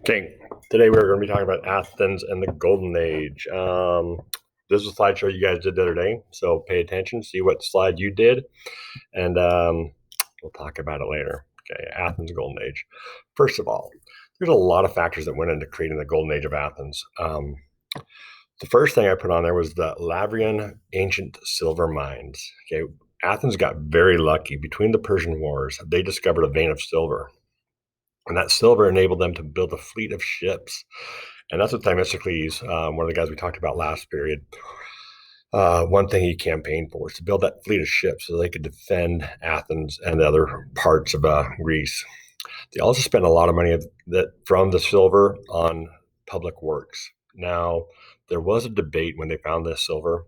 Okay, today we're going to be talking about Athens and the Golden Age. This is a slideshow you guys did the other day, so pay attention, see what slide you did, and we'll talk about it later. Okay, Athens Golden Age. First of all, there's a lot of factors that went into creating the Golden Age of Athens. The first thing I put on there was the Lavrian ancient silver mines. Okay, Athens got very lucky. Between the Persian Wars, they discovered a vein of silver. And that silver enabled them to build a fleet of ships. And that's what Themistocles, one of the guys we talked about last period, one thing he campaigned for was to build that fleet of ships so they could defend Athens and the other parts of Greece. They also spent a lot of money from the silver on public works. Now, there was a debate when they found this silver.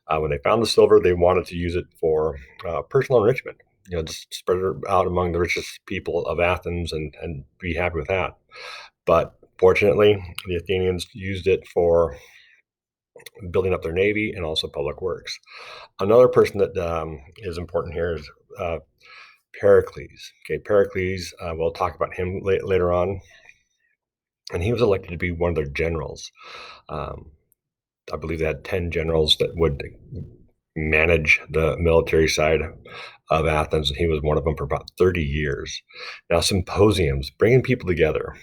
When they found the silver, they wanted to use it for personal enrichment. Just spread it out among the richest people of Athens and be happy with that. But fortunately, the Athenians used it for building up their navy and also public works. Another person that is important here is Pericles. Okay, Pericles, we'll talk about him later on. And he was elected to be one of their generals. I believe they had 10 generals that would manage the military side of Athens, and he was one of them for about 30 years. Now, symposiums, bringing people together.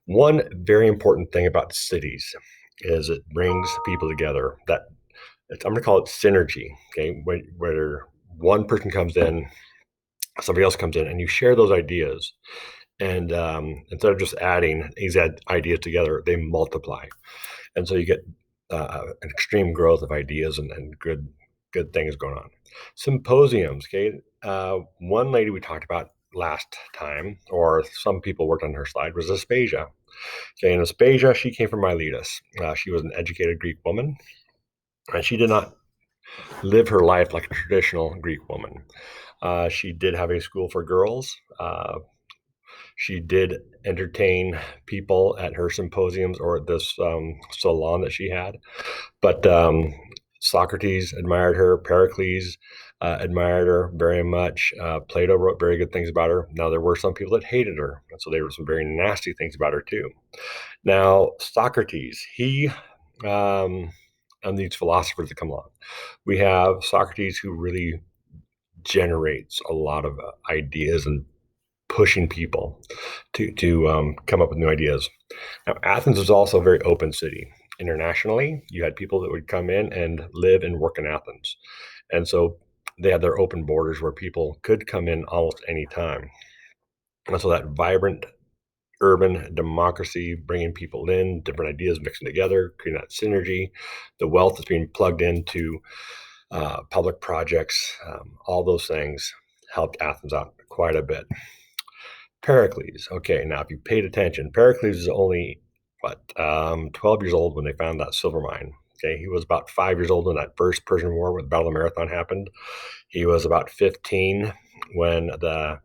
One very important thing about cities is it brings people together. I'm going to call it synergy. Okay, where one person comes in, somebody else comes in, and you share those ideas. And instead of just adding these ideas together, they multiply, and so you get an extreme growth of ideas and good things going on. Symposiums, okay. One lady we talked about last time, or some people worked on her slide, was Aspasia. Okay, and Aspasia, she came from Miletus. She was an educated Greek woman, and she did not live her life like a traditional Greek woman. She did have a school for girls. She did entertain people at her symposiums or at this salon that she had. But Socrates admired her. Pericles admired her very much. Plato wrote very good things about her. Now, there were some people that hated her. And so there were some very nasty things about her, too. Now, Socrates, and these philosophers that come along, we have Socrates who really generates a lot of ideas and pushing people to come up with new ideas. Now, Athens is also a very open city. Internationally, you had people that would come in and live and work in Athens. And so they had their open borders where people could come in almost any time. And so that vibrant urban democracy, bringing people in, different ideas mixing together, creating that synergy, the wealth that's being plugged into public projects, all those things helped Athens out quite a bit. Pericles. Okay, now if you paid attention, Pericles is only 12 years old when they found that silver mine. Okay, he was about 5 years old when that first Persian War with the Battle of Marathon happened. He was about 15 when the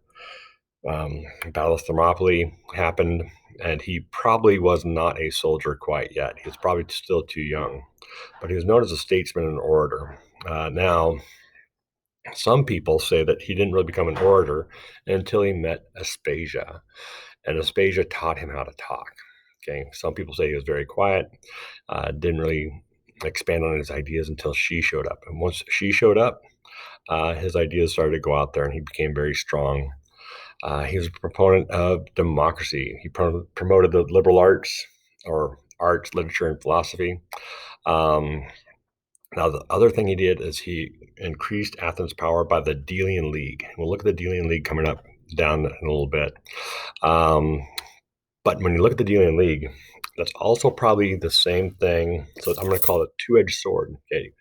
Battle of Thermopylae happened, and he probably was not a soldier quite yet. He was probably still too young, but he was known as a statesman and orator. Now, some people say that he didn't really become an orator until he met Aspasia, and Aspasia taught him how to talk. Okay, some people say he was very quiet, didn't really expand on his ideas until she showed up. And once she showed up, his ideas started to go out there, and he became very strong. He was a proponent of democracy. He promoted the liberal arts, or arts, literature, and philosophy. Now, the other thing he did is he increased Athens' power by the Delian League. We'll look at the Delian League coming up down in a little bit. But when you look at the Delian League, that's also probably the same thing. So I'm going to call it a two-edged sword. Okay,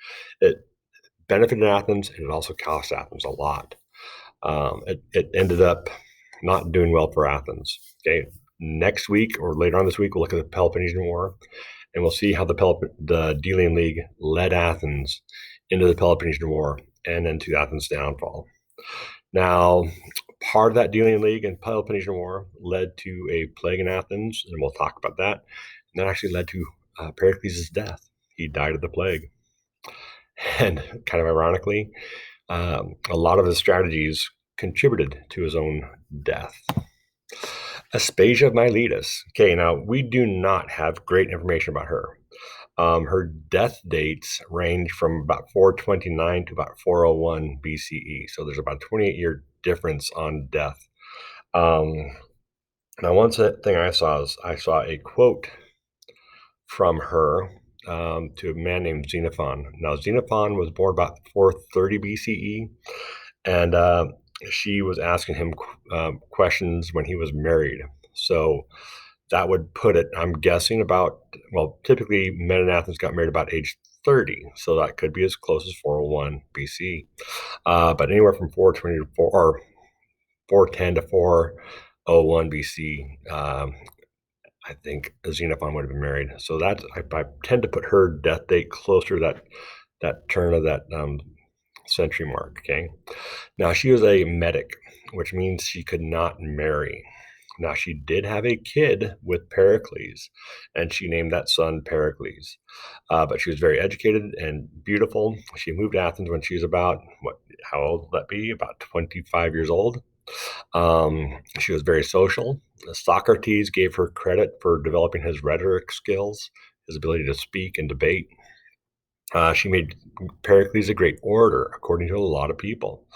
it benefited Athens, and it also cost Athens a lot. It ended up not doing well for Athens. Okay, next week or later on this week, we'll look at the Peloponnesian War, and we'll see how the Delian League led Athens into the Peloponnesian War and into Athens' downfall. Now, part of that Delian League and Peloponnesian War led to a plague in Athens, and we'll talk about that. And that actually led to Pericles' death. He died of the plague. And kind of ironically, a lot of his strategies contributed to his own death. Aspasia of Miletus. Okay, now we do not have great information about her. Her death dates range from about 429 to about 401 BCE. So there's about a 28-year difference on death. Now, one thing I saw is I saw a quote from her to a man named Xenophon. Now, Xenophon was born about 430 BCE, and she was asking him questions when he was married. So that would put it, I'm guessing, about, well, typically men in Athens got married about age 30. So that could be as close as 401 BC. But anywhere from 420 to 4, or 410 to 401 BC, I think Xenophon would have been married. So that I tend to put her death date closer to that turn of that century mark. Okay. Now she was a medic, which means she could not marry. Now she did have a kid with Pericles, and she named that son Pericles. But she was very educated and beautiful. She moved to Athens when she was about what? How old would that be? About 25 years old. She was very social. Socrates gave her credit for developing his rhetoric skills, his ability to speak and debate. She made Pericles a great orator, according to a lot of people.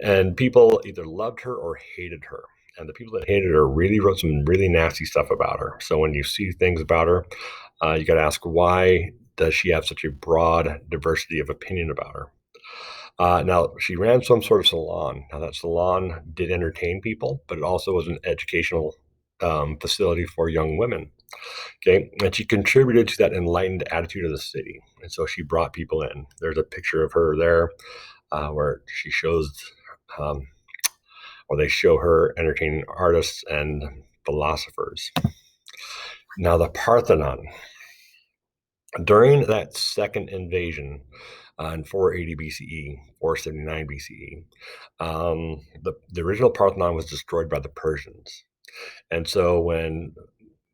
And people either loved her or hated her. And the people that hated her really wrote some really nasty stuff about her. So when you see things about her, you got to ask, why does she have such a broad diversity of opinion about her? Now, she ran some sort of salon. Now, that salon did entertain people, but it also was an educational facility for young women. Okay, and she contributed to that enlightened attitude of the city, and so she brought people in. There's a picture of her there where she shows, um, or they show her entertaining artists and philosophers. Now, the Parthenon. During that second invasion in 480 BCE, 479 BCE, the original Parthenon was destroyed by the Persians. And so when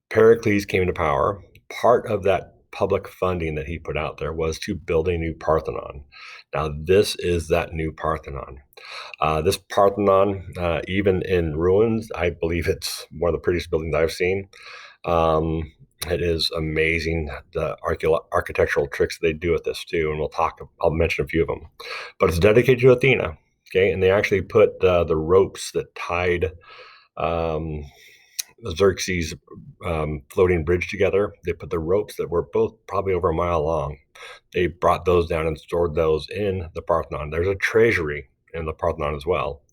Pericles came into power, part of that public funding that he put out there was to build a new Parthenon. Now, this is that new Parthenon. This Parthenon, even in ruins, I believe it's one of the prettiest buildings I've seen. Um, it is amazing, the architectural tricks they do with this too, and I'll mention a few of them. But it's dedicated to Athena, okay? And they actually put the ropes that tied um, Xerxes' floating bridge together. They put the ropes that were both probably over a mile long. They brought those down and stored those in the Parthenon. There's a treasury in the Parthenon as well.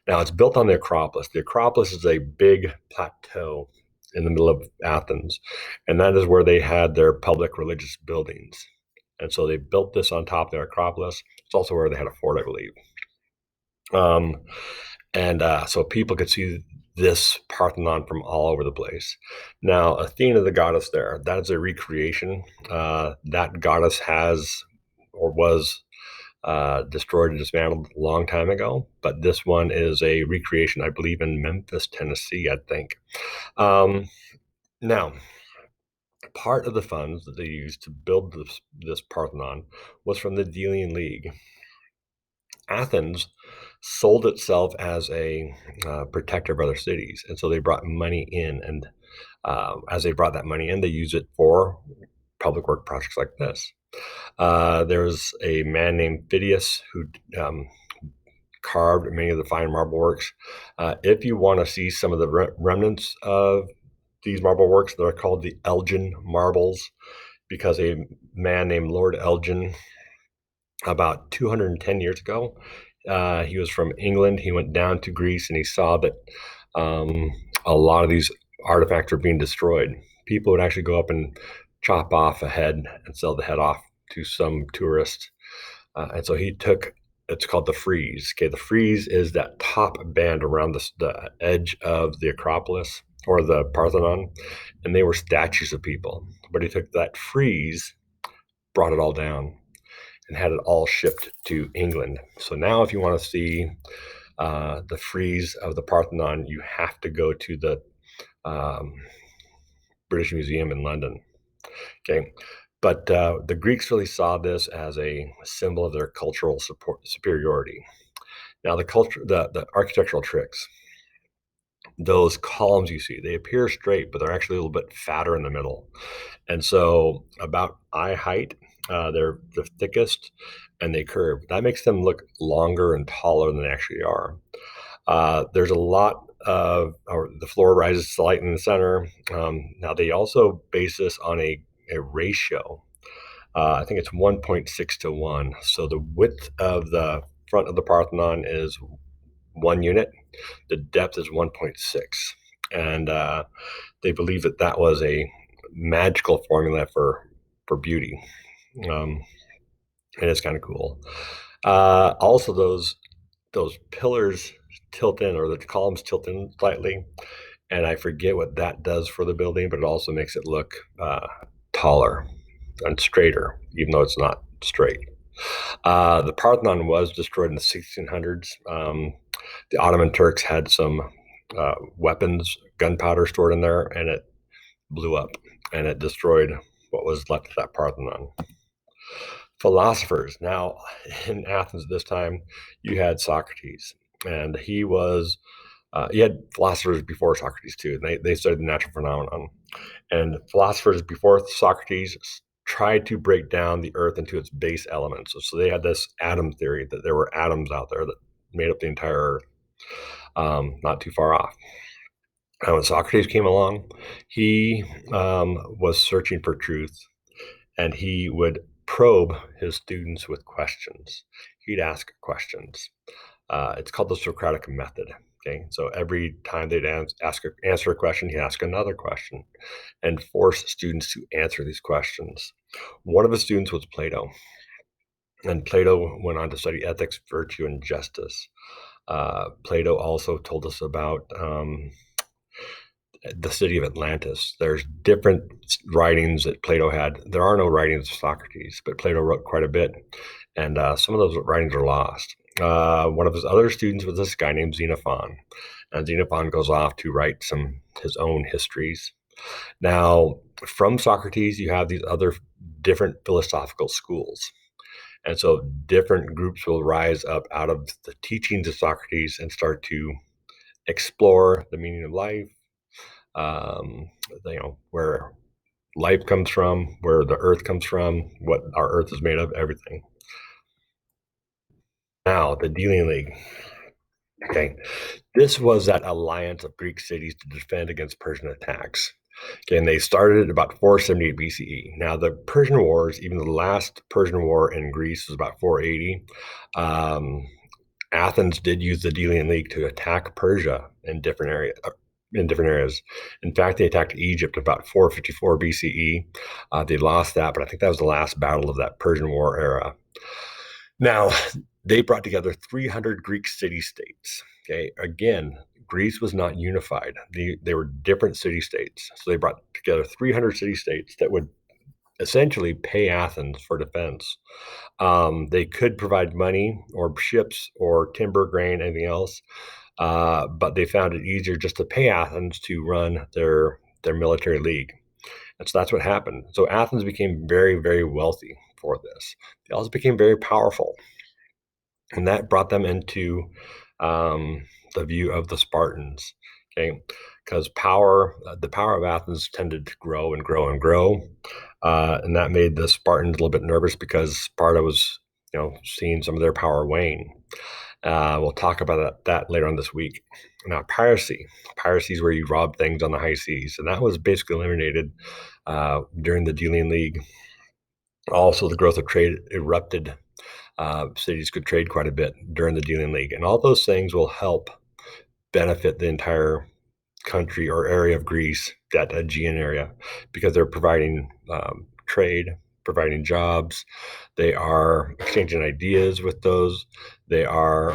Now, it's built on the Acropolis. The Acropolis is a big plateau in the middle of Athens, and that is where they had their public religious buildings. And so they built this on top of the Acropolis. It's also where they had a fort, I believe. And so people could see this Parthenon from all over the place. Now, Athena, the goddess there, that is a recreation. That goddess has or was destroyed and dismantled a long time ago, but this one is a recreation, I believe, in Memphis, Tennessee, I think. Now, part of the funds that they used to build this Parthenon was from the Delian League. Athens sold itself as a protector of other cities, and so they brought money in, and as they brought that money in, they used it for public work projects like this. There was a man named Phidias who carved many of the fine marble works. If you want to see some of the remnants of these marble works, they're called the Elgin marbles, because a man named Lord Elgin, about 210 years ago, he was from England. He went down to Greece and he saw that a lot of these artifacts were being destroyed. People would actually go up and chop off a head and sell the head off to some tourist. And so he took, it's called the frieze. Okay, the frieze is that top band around the edge of the Acropolis or the Parthenon, and they were statues of people. But he took that frieze, brought it all down, and had it all shipped to England. So now if you want to see the frieze of the Parthenon, you have to go to the British Museum in London. Okay, but the Greeks really saw this as a symbol of their cultural superiority. Now the architectural tricks. those columns you see, they appear straight, but they're actually a little bit fatter in the middle. And so about eye height, they're the thickest and they curve. That makes them look longer and taller than they actually are. There's a lot of, or the floor rises slightly in the center. Now they also base this on a ratio. I think it's 1.6 to 1. So the width of the front of the Parthenon is 1 unit. The depth is 1.6. And they believe that that was a magical formula for beauty. Um, and it's kind of cool. Also, those pillars tilt in, or the columns tilt in slightly, and I forget what that does for the building, but it also makes it look taller and straighter, even though it's not straight. The Parthenon was destroyed in the 1600s. The Ottoman Turks had some weapons, gunpowder stored in there, and it blew up and it destroyed what was left of that Parthenon. Philosophers. Now, in Athens at this time, you had Socrates, and you had philosophers before Socrates too. And they studied the natural phenomenon. And philosophers before Socrates tried to break down the earth into its base elements. So they had this atom theory that there were atoms out there that made up the entire earth, not too far off. And when Socrates came along, he was searching for truth, and he would probe his students with questions. He'd ask questions. It's called the Socratic method. Okay, so every time they'd answer a question, he'd ask another question and force students to answer these questions. One of his students was Plato, and Plato went on to study ethics, virtue, and justice. Plato also told us about the city of Atlantis. There's different writings that Plato had. There are no writings of Socrates, but Plato wrote quite a bit, and some of those writings are lost. One of his other students was this guy named Xenophon, and Xenophon goes off to write his own histories. Now, from Socrates, you have these other different philosophical schools. And so different groups will rise up out of the teachings of Socrates and start to explore the meaning of life, where life comes from, where the earth comes from, what our earth is made of, everything. Now, the Delian League. Okay, this was that alliance of Greek cities to defend against Persian attacks. Okay, and they started at about 478 BCE. Now, the Persian Wars, even the last Persian War in Greece was about 480. Athens did use the Delian League to attack Persia in different areas. In fact, they attacked Egypt about 454 BCE. They lost that, but I think that was the last battle of that Persian War era. Now, they brought together 300 Greek city-states. Okay, again, Greece was not unified. They were different city-states. So they brought together 300 city-states that would essentially pay Athens for defense. They could provide money or ships or timber, grain, anything else, but they found it easier just to pay Athens to run their military league. And so that's what happened. So Athens became very, very wealthy for this. They also became very powerful. And that brought them into the view of the Spartans. Okay, because the power of Athens tended to grow and grow and grow, and that made the Spartans a little bit nervous because Sparta was, seeing some of their power wane. We'll talk about that later on this week. Now, piracy. Piracy is where you rob things on the high seas, and that was basically eliminated during the Delian League. Also, the growth of trade erupted. Cities could trade quite a bit during the Delian League, and all those things will help benefit the entire country or area of Greece, that Aegean area, because they're providing trade, providing jobs. They are exchanging ideas with those. They are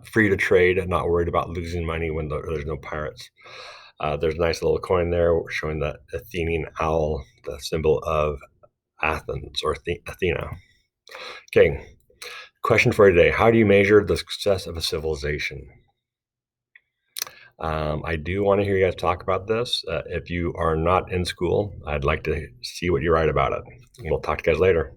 free to trade and not worried about losing money when there's no pirates. There's a nice little coin there showing the Athenian owl, the symbol of Athens or Athena. Okay, question for you today. How do you measure the success of a civilization? I do want to hear you guys talk about this. If you are not in school, I'd like to see what you write about it. We'll talk to you guys later.